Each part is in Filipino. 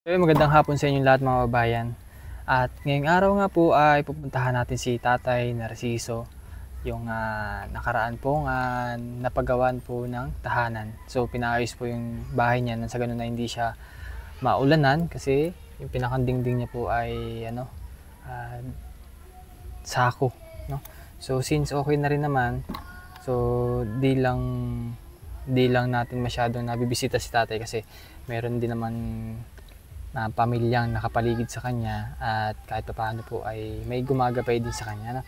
Magandang hapon sa inyong lahat mga kababayan. At ngayong araw nga po ay pupuntahan natin si Tatay Narciso, yung nakaraan pong napagawan po ng tahanan. So pinaayos po yung bahay niya nang sa ganun na hindi siya maulanan kasi yung pinakandingding niya po ay sako. No? So since okay na rin naman, so di lang natin masyadong nabibisita si Tatay kasi meron din naman na pamilyang nakapaligid sa kanya at kahit pa paano po ay may gumagabay din sa kanya. No?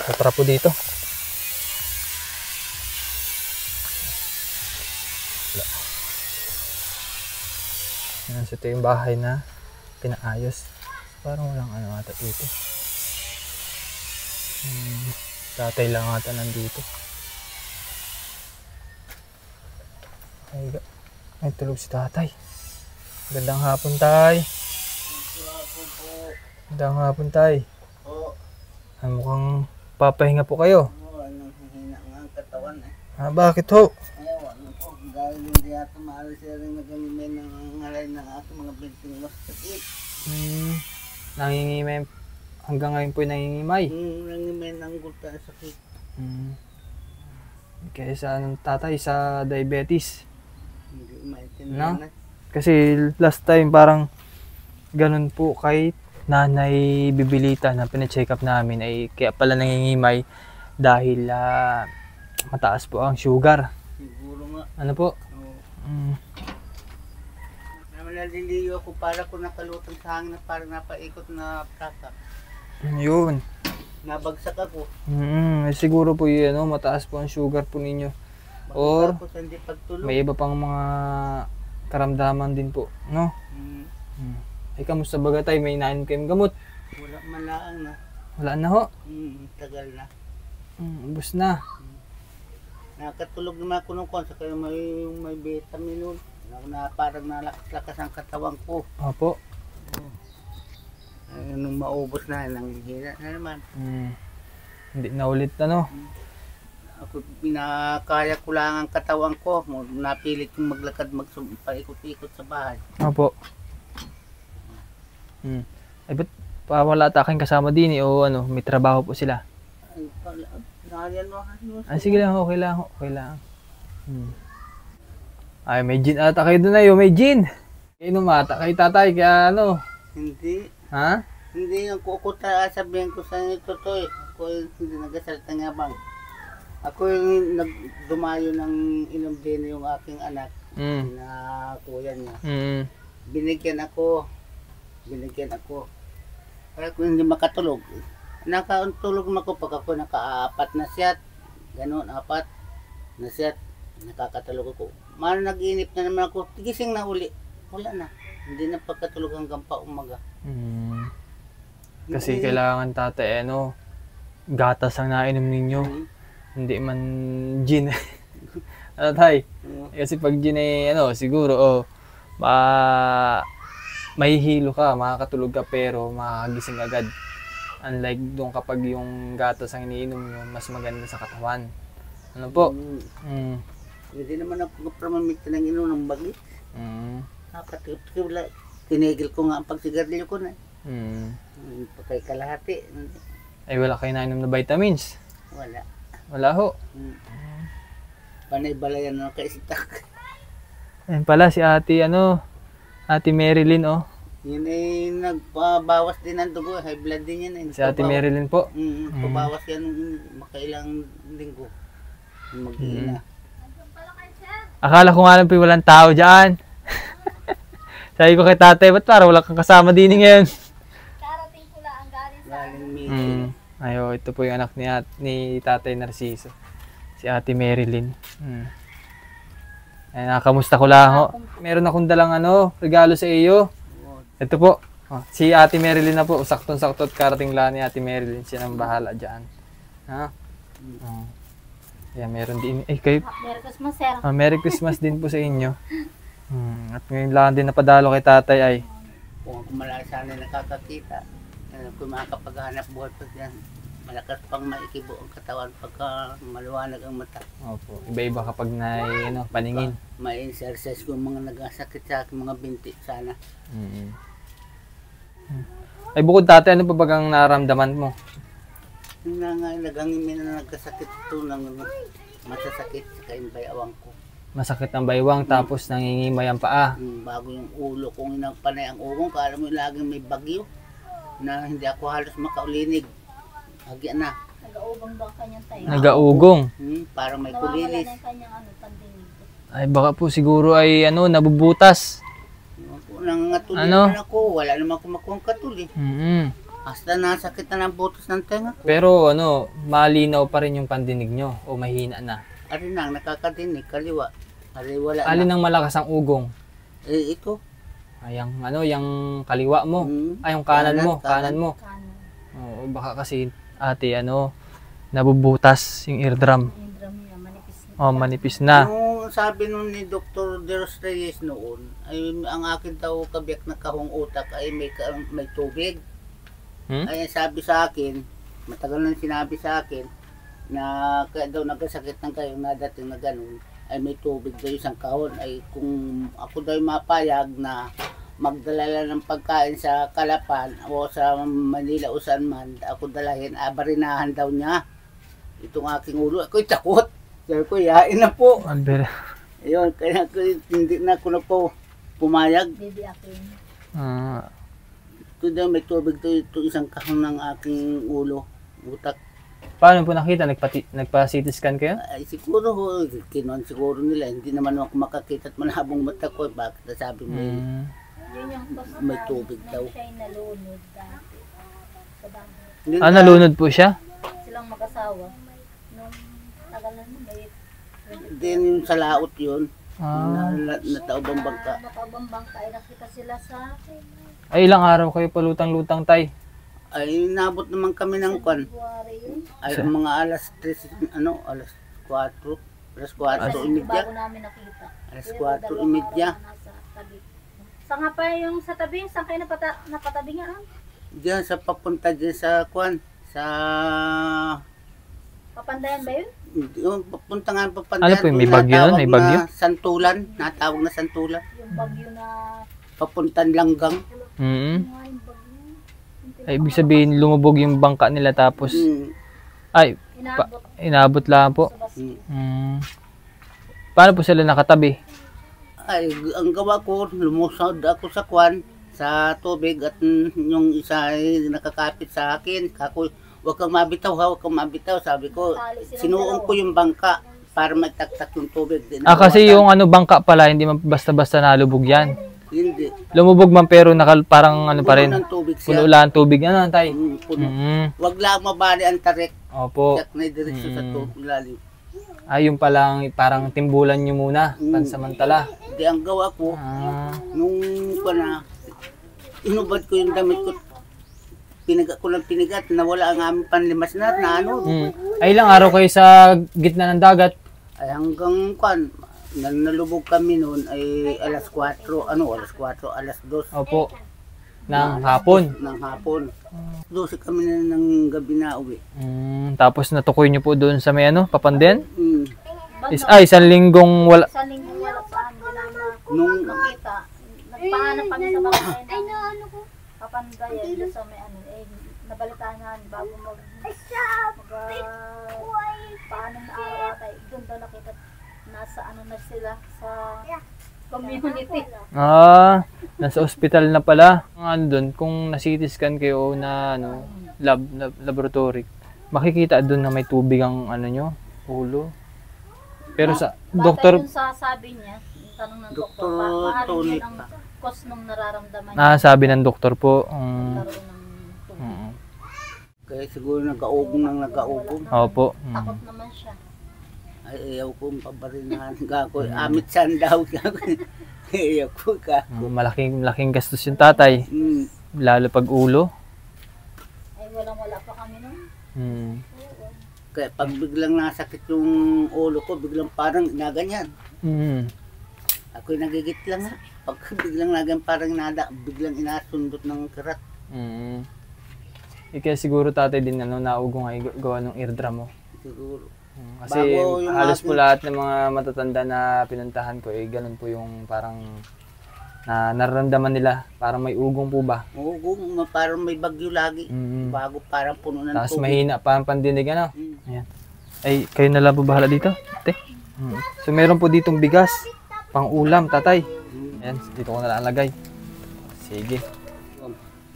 So, tara po dito. Yan, so ito yung bahay na pinaayos. Parang walang ano ata dito. Tatay lang ata nandito. Ay, tulog si Tatay. Gandang hapon, Tay. Gandang hapon, Tay. Mukhang papahinga po kayo. Anong hihina nga ang katawan eh. Bakit ho? Ayaw, ano po, dahil hindi ata maalis siya rin nagamimay ng ngalay ng aking mga binting mas sakit. Nangingimay, hanggang ngayon po nangingimay. Nangimay ng gulta sakit. Kaya sa Tatay, sa diabetes. Hindi maintindihan No? Kasi last time parang ganun po kay Nanay Bibilita na pina-check up namin ay kaya pala nangingimay dahil mataas po ang sugar. Siguro nga. Ano po? Oo. Naliliyo ako para ko nakalutang sa hangin na parang napaikot na plaka. Yun. Nabagsak ako. Siguro po yun, mataas po ang sugar po ninyo. Or Tapos hindi pagtulog. may iba pang mga karamdaman din po, no? Ay, kamusta baga Tay? May nainom kayong gamot? Wala malaang na. Wala na ho? Tagal na. Ubus na. Nakatulog naman ako nung konsa kaya may vitamin nun. Na parang nalakas-lakas ang katawan ko. Opo. Nung maubos na, nanghihina na naman. Hindi na ulit na, no? Ako pinakaya ko lang ang katawan ko. Napilit kong maglakad, paikot-ikot sa bahay. Opo. Ay, ba't wala kayong kasama din o ano, may trabaho po sila? Ay, nariyan mo. Sige lang, okay lang. Okay lang. Ay, may gin ata kayo doon ay, may gin. Inom ata kay Tatay, kaya ano? Hindi. Ha? Hindi yung kukuta, sabihin ko sa inyo totoo. Ako yung hindi nagasalita nga bang. Ako yung nagdumayo ng inom din yung aking anak na kuya niya. Binigyan ako. Kaya kung hindi makatulog, nakatulog naman ako pag ako naka-apat na siyat. Ganon, 4 na siyat. Nakakatulog ako. Nag-iinip na naman ako, tigising na uli. Wala na. Hindi na pagkatulog hanggang pa umaga. Kasi kailangan Tatay, gatas ang nainom ninyo. Hindi man gin. Ano Tay? Kasi pag gin ay siguro mahihilo ka, makakatulog ka pero makakagising agad. Unlike doon kapag yung gatas ang iniinom nyo, mas maganda sa katawan. Ano po? Hindi naman ako pramamit ng inom ng bagit. Nakatulog. Tinigil ko nga ang pagsigarilyo ko na. Pagkay kalahati. Ay wala kayo nainom na vitamins? Wala. Wala ho. Panay-balayan na kaisitak. Ayun pala si Ate Marilyn Yun ay nagpabawas din ng dugo, high blood din yan. Si Ate Marilyn po. Pabawas yan makailang linggo. Mag-ina. Akala ko nga lang walang tao dyan. Sabi ko kay Tatay, ba't parang wala kang kasama din ngayon? Karating ko lang ang galing sa Galing meeting. Ayo, ito po yung anak ni Tatay Narciso. Si Ate Marilyn. Ay, nakamusta ko lang ho. Meron akong dalang regalo sa iyo. Ito po. Si Ate Marilyn na po. Saktong-sakto at karating lang ni Ate Marilyn. Siya nang bahala dyan. Ha? Yan, meron din. Kayo. Merry Christmas, sir. Merry Christmas din po sa inyo. At ngayon lang din napadalo kay Tatay ay. Kung ako malaki sana nakakakita, kung makakapaghanap buhay pa dyan, malakas pang maikibo ang katawan pagka maliwanag ang mata. Opo. Iba-iba kapag na ano, paningin. May exercise kung mga nagasakit sa aking mga binti sana. Mm. Ay bukod tatay, ano pa bagang nararamdaman mo? Yung na nga, nagangin na nagkasakit ito ng masasakit sa kaimbayawang ko. Masakit ang baywang tapos nangingimay ang paa. Bago yung ulo kong inagpanay ang ugong, kala mo laging may bagyo na hindi ako halos makaulinig. Agya na. Nag-aubang ba ang kanyang tayo? Nagaugong. Parang may Nawawala kulilis. na yung kanyang pandinig. Ay baka po siguro ay ano, nabubutas. Nangatuloy Ano? naman ako, wala naman ako makuhang katuloy. Hasta nasakit na ng butos ng tenga ko. Pero ano, malinaw pa rin yung pandinig nyo o mahina na? Ari nang nakakadinig, kaliwa. Ari wala Alin na. ang malakas ang ugong? Ito. Ay, yung, ano, yung kaliwa mo. Ay, yung kanan mo. Kanan mo. Kanan. Oo, baka kasi ate, ano, nabubutas yung eardrum. Yung drum niya, manipis na. Oh, manipis na. Yung sabi nun ni Dr. Deros Reyes noon, ay ang akin daw kabiyak na kahong utak ay may tubig. Ay sabi sa akin, matagal nang sinabi sa akin, na kaya daw nagkasakit ng kayo na dating na ganun, ay may tubig daw isang kahon. Ay kung ako daw mapayag na magdala lang ng pagkain sa Kalapan o sa Manila o saan man, ako dalahin, abarinahan daw niya itong aking ulo. Ako'y takot. Sabi ko, yain na po. Albert. Ayun, kaya hindi na ako na po pumayag. Baby akin. Ito daw may tubig daw ito isang kahon ng aking ulo, utak. Paano po nakita? Nagpa-CT scan kayo? Ay siguro ho, kinuan siguro nila. Hindi naman ako makakita at malabong mata ko. Bakit nasabi mo Yun yung cause may tubig daw. siya'y nalunod dati. Sa bahay. Hindi Nalunod po siya? Silang mag-asawa. Nung tagal na nun, may Din yung sa laot yun. Ah. Nataobang bangka. Mataobang bangka ay nakita sila sa Ay, ilang araw kayo palutang-lutang tay? Ay nabot naman kami ng kwan. February yun. Ay mga alas 3, alas 4. Alas 4 Kasi imidya. bago namin nakita. Alas Pero 4 dalawang imidya. araw na nasa tabi. Sa nga pa yung sa tabi, saan kayo napatabi nga? Diyan sa papunta dyan sa kwan. Sa... Papandayan ba yun? Yung papunta nga papunta. Ano po yun? May bagyo nun? May bagyo? Santulan. Natawag na Santulan. Yung bagyo na... Papuntan Langgang. Mm. Ano nga yung bagyo? Ay, ibig sabihin, lumubog yung bangka nila tapos, ay, Inabot. inabot lang po. Sa bas. Paano po sila nakatabi? Ay, ang gawa ko, lumusod ako sa kwan, sa tubig at yung isa ay nakakapit sa akin. Kako, huwag kang mabitaw ha, huwag kang mabitaw. Sabi ko, sinuong ko yung bangka para magtaktak yung tubig. Kasi yung ano bangka pala, hindi man basta-basta nalubog yan. Hindi. Lumubog man pero parang ano pa rin, Puno ng tubig puno siya. lang tubig. Ano tay? Puno. Huwag lang mabali ang tarik. Opo. Yak na diretso sa tubig lalim. Ay, yung palang parang timbulan nyo muna, pansamantala. Di ang gawa ko, nung na, inubad ko yung damit ko, pinigat ko ng pinigat, nawala ang aming panlimas na ano. Ay, ilang araw kayo sa gitna ng dagat? Ay hanggang kwan, nalubog kami noon ay alas 4, alas 2 Opo. Ng hapon. ng hapon. 12 kami na ng gabi na uwi. Tapos natukoy nyo po doon sa may ano, Papanden? Banda, Isang linggong wala. sa linggo wala sa amin. Hindi Nung- namin makita. Nagpahanap kami sa bahay na Papandayan doon sa may ano. Eh, nabalitaan namin bago paano na araw ata. Doon daw nakita nasa ano na sila sa community. Nasa ospital na pala. Ano doon, kung na-CT scan kayo na ano, laboratory, makikita doon na may tubig ang ano nyo, ulo. Pero sa doktor, Yung sasabi niya, yung tanong ng doktor, Doktor paano Tony yun ang pa. cause nung nararamdaman niya sabi ng doktor po, karoon ng tubig. Kaya siguro nag-augong nang nag-augong. opo. Takot naman siya. Ay ayaw ko pabarinahan. Gako, amit sandaw. Ayaw ko ka. Malaking gastos yung tatay, lalo pag ulo. Ay walang-wala pa kami nun. Kaya pag biglang nasakit yung ulo ko, biglang parang naganyan. Ako'y nagigit lang ha. Pag biglang naganyan parang biglang inasundot ng karat. kaya siguro tatay din naugong ay gawa ng eardrum mo. Siguro. Kasi Bago yung halos po aking- lahat ng mga matatanda na pinuntahan ko ganun po yung parang na nararamdaman nila, parang may ugong po ba. Oo, parang may bagyo lagi. Mm. Bago parang puno ng Tapos tubig. mahina pa ang pandinig ano. Mm. Ayan. Ay, kayo na lang po bahala dito, ate. So meron po ditong bigas, pang ulam, tatay. Mm. Ayan, dito ko na lang lagay. Sige.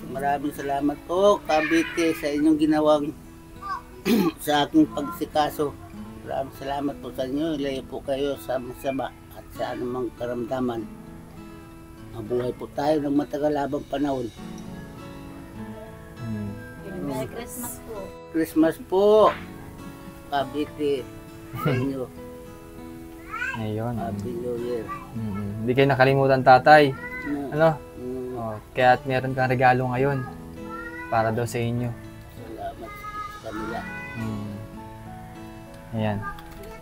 Maraming salamat po, Kabite, sa inyong ginawang sa aking pagsikaso. Maraming salamat po sa inyo. Ilayo po kayo sa masama at sa anumang karamdaman. Mabuhay po tayo ng matagal habang panahon. Merry Christmas po. Christmas po, Kabite, sa inyo. Ayun. Happy New Year. Hindi kayo nakalimutan, tatay. Mm. Ano? Mm. Oh, kaya meron kang regalo ngayon para daw sa inyo. Salamat sa kanila. Ayan.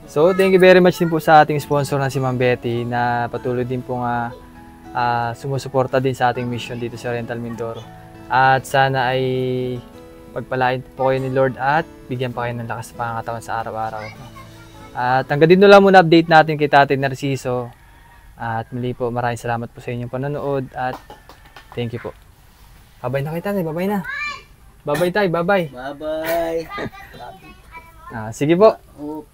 So, thank you very much din po sa ating sponsor na si Ma'am Betty na patuloy din po sumusuporta din sa ating mission dito sa Rental Mindoro. At sana ay pagpalain po kayo ni Lord at bigyan pa kayo ng lakas sa pangangatawan sa araw-araw. At hanggang dito lang muna update natin kay Tatay Narciso. At muli po maraming salamat po sa inyong panonood at thank you po. Babay na kayo, Tatay. Babay na. Babay, Tay. Babay. Bye-bye. Sige po. Oh,